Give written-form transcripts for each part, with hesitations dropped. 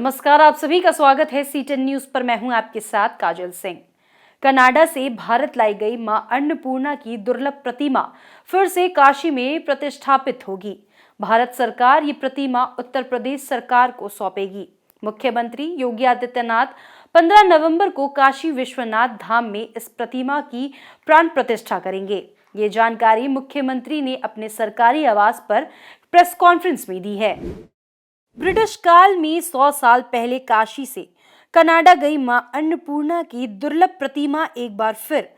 नमस्कार, आप सभी का स्वागत है सी10 न्यूज पर। मैं हूं आपके साथ काजल सिंह। कनाडा से भारत लाई गई मां अन्नपूर्णा की दुर्लभ प्रतिमा फिर से काशी में प्रतिष्ठापित होगी। भारत सरकार ये प्रतिमा उत्तर प्रदेश सरकार को सौंपेगी। मुख्यमंत्री योगी आदित्यनाथ 15 नवंबर को काशी विश्वनाथ धाम में इस प्रतिमा की प्राण प्रतिष्ठा करेंगे। ये जानकारी मुख्यमंत्री ने अपने सरकारी आवास पर प्रेस कॉन्फ्रेंस में दी है। ब्रिटिश काल में 100 साल पहले काशी से कनाडा गई मां अन्नपूर्णा की दुर्लभ प्रतिमा एक बार फिर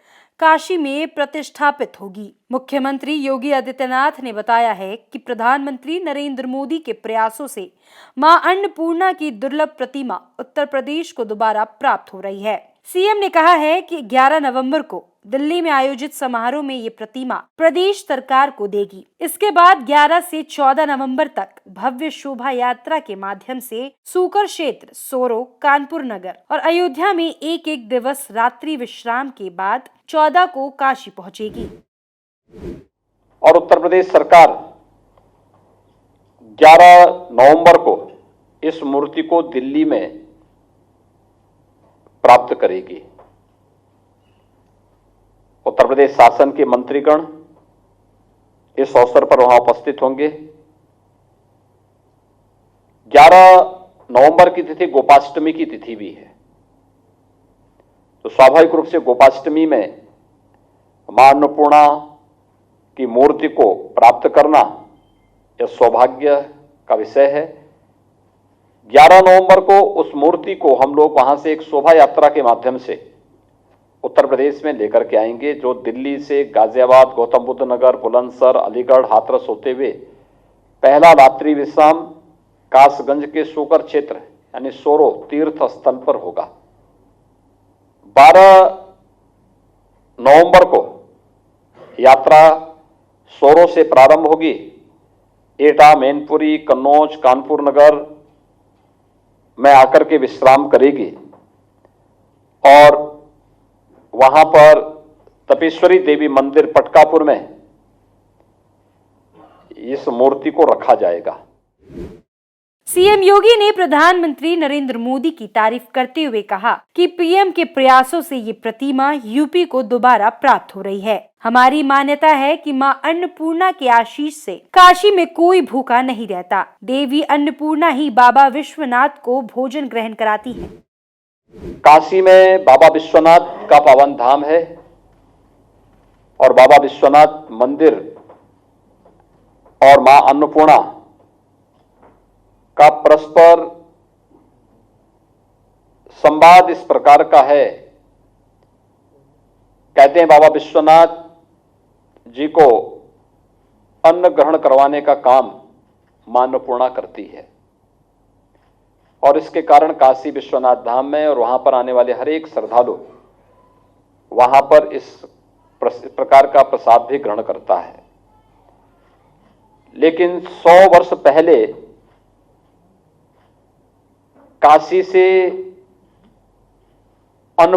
काशी में प्रतिष्ठापित होगी। मुख्यमंत्री योगी आदित्यनाथ ने बताया है कि प्रधानमंत्री नरेंद्र मोदी के प्रयासों से मां अन्नपूर्णा की दुर्लभ प्रतिमा उत्तर प्रदेश को दोबारा प्राप्त हो रही है। सीएम ने कहा है कि 11 नवंबर को दिल्ली में आयोजित समारोह में ये प्रतिमा प्रदेश सरकार को देगी। इसके बाद 11 से 14 नवंबर तक भव्य शोभा यात्रा के माध्यम से सूकर क्षेत्र, सोरो, कानपुर नगर और अयोध्या में एक दिवस रात्रि विश्राम के बाद 14 को काशी पहुंचेगी। और उत्तर प्रदेश सरकार 11 नवंबर को इस मूर्ति को दिल्ली में प्राप्त करेगी। उत्तर प्रदेश शासन के मंत्रीगण इस अवसर पर वहां उपस्थित होंगे। 11 नवंबर की तिथि गोपाष्टमी की तिथि भी है, तो स्वाभाविक रूप से गोपाष्टमी में मां अन्नपूर्णा की मूर्ति को प्राप्त करना यह सौभाग्य का विषय है। 11 नवंबर को उस मूर्ति को हम लोग वहां से एक शोभा यात्रा के माध्यम से उत्तर प्रदेश में लेकर के आएंगे, जो दिल्ली से गाजियाबाद, गौतम बुद्ध नगर, बुलंदशहर, अलीगढ़, हाथरस होते हुए पहला रात्रि विश्राम कासगंज के सोकर क्षेत्र यानी सोरो तीर्थ स्थल पर होगा। 12 नवंबर को यात्रा सोरो से प्रारंभ होगी। एटा, मैनपुरी, कन्नौज, कानपुर नगर में आकर के विश्राम करेगी और वहां पर तपेश्वरी देवी मंदिर पटकापुर में इस मूर्ति को रखा जाएगा। सीएम योगी ने प्रधानमंत्री नरेंद्र मोदी की तारीफ करते हुए कहा कि पीएम के प्रयासों से ये प्रतिमा यूपी को दोबारा प्राप्त हो रही है। हमारी मान्यता है कि मां अन्नपूर्णा के आशीष से काशी में कोई भूखा नहीं रहता। देवी अन्नपूर्णा ही बाबा विश्वनाथ को भोजन ग्रहण कराती है। काशी में बाबा विश्वनाथ का पावन धाम है और बाबा विश्वनाथ मंदिर और मां अन्नपूर्णा का परस्पर संवाद इस प्रकार का है। कहते हैं बाबा विश्वनाथ जी को अन्न ग्रहण करवाने का काम मां अन्नपूर्णा करती है और इसके कारण काशी विश्वनाथ धाम में और वहां पर आने वाले हर एक श्रद्धालु वहां पर इस प्रकार का प्रसाद भी ग्रहण करता है। लेकिन 100 वर्ष पहले काशी से मां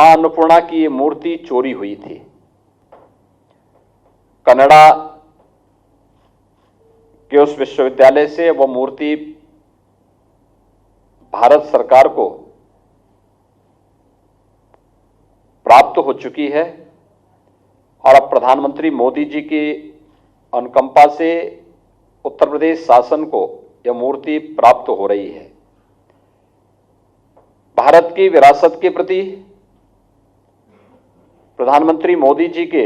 अन्नपूर्णा की ये मूर्ति चोरी हुई थी। कनाडा के उस विश्वविद्यालय से वह मूर्ति भारत सरकार को प्राप्त हो चुकी है और अब प्रधानमंत्री मोदी जी की अनुकंपा से उत्तर प्रदेश शासन को यह मूर्ति प्राप्त हो रही है। भारत की विरासत के प्रति प्रधानमंत्री मोदी जी के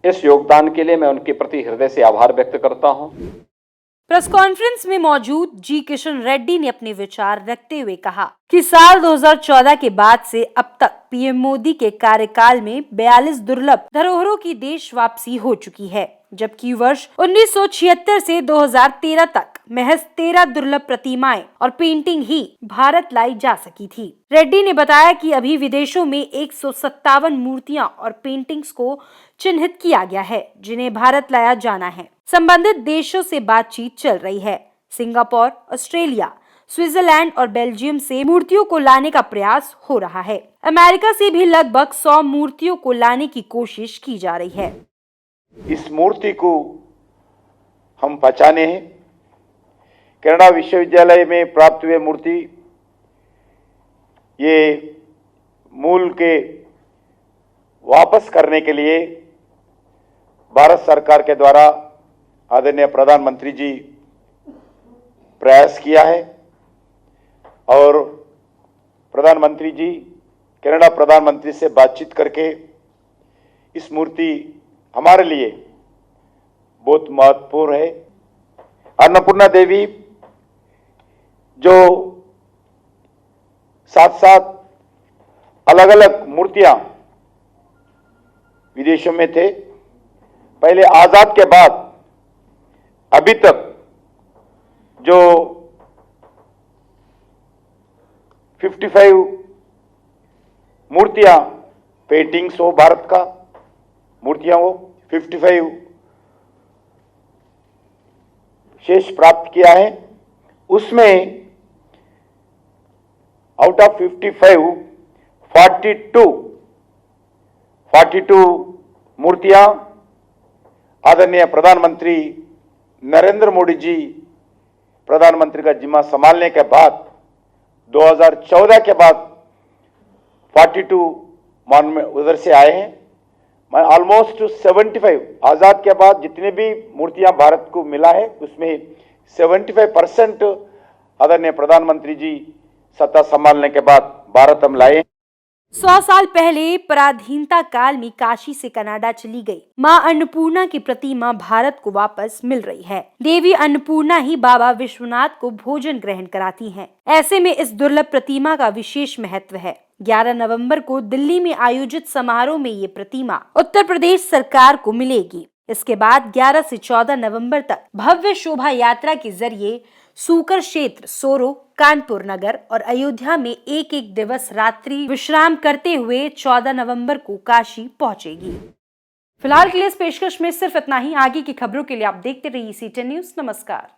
इस योगदान के लिए मैं उनके प्रति हृदय से आभार व्यक्त करता हूं। प्रेस कॉन्फ्रेंस में मौजूद जी किशन रेड्डी ने अपने विचार रखते हुए कहा कि साल 2014 के बाद से अब तक पीएम मोदी के कार्यकाल में 42 दुर्लभ धरोहरों की देश वापसी हो चुकी है, जबकि वर्ष 1976 से 2013 तक महज 13 दुर्लभ प्रतिमाएं और पेंटिंग ही भारत लाई जा सकी थी। रेड्डी ने बताया कि अभी विदेशों में 157 मूर्तियां और पेंटिंग्स को चिन्हित किया गया है, जिन्हें भारत लाया जाना है। संबंधित देशों से बातचीत चल रही है। सिंगापुर, ऑस्ट्रेलिया, स्विट्जरलैंड और बेल्जियम से मूर्तियों को लाने का प्रयास हो रहा है। अमेरिका से भी लगभग 100 मूर्तियों को लाने की कोशिश की जा रही है। इस मूर्ति को हम बचाने हैं, कनाडा विश्वविद्यालय में प्राप्त हुए मूर्ति ये मूल के वापस करने के लिए भारत सरकार के द्वारा आदरणीय प्रधानमंत्री जी प्रयास किया है और प्रधानमंत्री जी कनाडा प्रधानमंत्री से बातचीत करके इस मूर्ति हमारे लिए बहुत महत्वपूर्ण है। अन्नपूर्णा देवी जो साथ साथ अलग अलग मूर्तियां विदेशों में थे, पहले आजाद के बाद अभी तक जो 55 मूर्तियां पेंटिंग्स हो, भारत का मूर्तियां हो, 55 शेष प्राप्त किया है। उसमें आउट ऑफ 55 42 मूर्तियां आदरणीय प्रधानमंत्री नरेंद्र मोदी जी प्रधानमंत्री का जिम्मा संभालने के बाद 2014 के बाद 42 मान में उधर से आए हैं। मैं ऑलमोस्ट 75 आजाद के बाद जितने भी मूर्तियां भारत को मिला है उसमें 75% आदरणीय प्रधानमंत्री जी सत्ता संभालने के बाद भारत हम लाए। 100 साल पहले पराधीनता काल में काशी से कनाडा चली गई मां अन्नपूर्णा की प्रतिमा भारत को वापस मिल रही है। देवी अन्नपूर्णा ही बाबा विश्वनाथ को भोजन ग्रहण कराती हैं। ऐसे में इस दुर्लभ प्रतिमा का विशेष महत्व है। 11 नवंबर को दिल्ली में आयोजित समारोह में ये प्रतिमा उत्तर प्रदेश सरकार को मिलेगी। इसके बाद 11 से 14 नवंबर तक भव्य शोभा यात्रा के जरिए सूकर क्षेत्र, सोरो, कानपुर नगर और अयोध्या में एक एक दिवस रात्रि विश्राम करते हुए 14 नवंबर को काशी पहुंचेगी। फिलहाल के लिए इस पेशकश में सिर्फ इतना ही। आगे की खबरों के लिए आप देखते रहिए CTN न्यूज। नमस्कार।